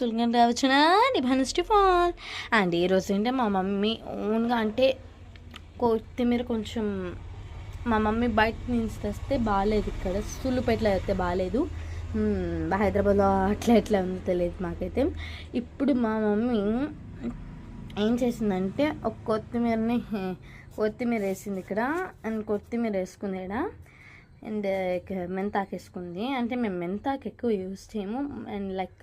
Welcome to our channel నిభాన స్టిఫాన్. And ఈరోజు ఏంటంటే మా మమ్మీ ఓన్గా అంటే కొత్తిమీర కొంచెం మా మమ్మీ బయట నుంచి తెస్తే బాగాలేదు, ఇక్కడ సులుపేటలో అయితే బాగాలేదు, హైదరాబాద్లో అట్లా ఎట్లా ఉందో తెలియదు మాకైతే. ఇప్పుడు మా మమ్మీ ఏం చేసిందంటే ఒక కొత్తిమీర వేసింది ఇక్కడ, అండ్ కొత్తిమీర వేసుకుంది ఇక్కడ, అండ్ మెంతాకు వేసుకుంది. అంటే మేము మెంతాకు ఎక్కువ యూజ్ చేయము, అండ్ లైక్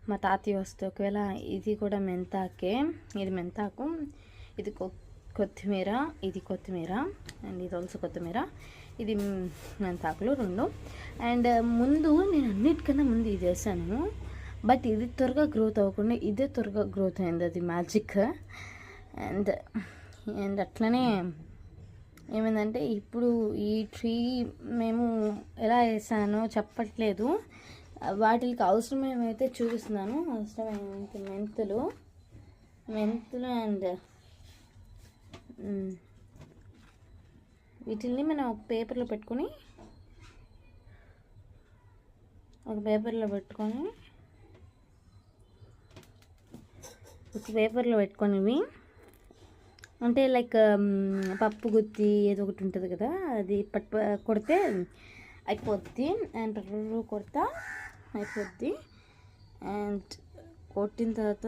మా తాతయ్య వస్తే ఒకవేళ ఇది కూడా మెంతాకే, ఇది మెంతాకు, ఇది కొత్తిమీర, ఇది కొత్తిమీర, అండ్ ఇది ఆల్సో కొత్తిమీర, ఇది మెంతాకులు రెండు. అండ్ ముందు నేను అన్నిటికన్నా ముందు ఇది వేసాను, బట్ ఇది త్వరగా గ్రోత్ అవ్వకుండా ఇదే త్వరగా గ్రోత్ అయింది, అది మ్యాజిక్. అండ్ అట్లనే ఏమైందంటే ఇప్పుడు ఈ ట్రీ మేము ఎలా వేసానో చెప్పట్లేదు, వాటికి అవసరం ఏమైతే చూపిస్తున్నాను. అవసరమైనంత మెంతులు అండ్ వీటిల్ని మనం ఒక పేపర్లో పెట్టుకొని ఇవి అంటే లైక్ పప్పు గుత్తి ఏదో ఒకటి ఉంటుంది కదా, అది కొడితే అయిపోద్ది, అండ్ పెట్రోల్ కొడతా అయిపోద్ది. అండ్ కొట్టిన తర్వాత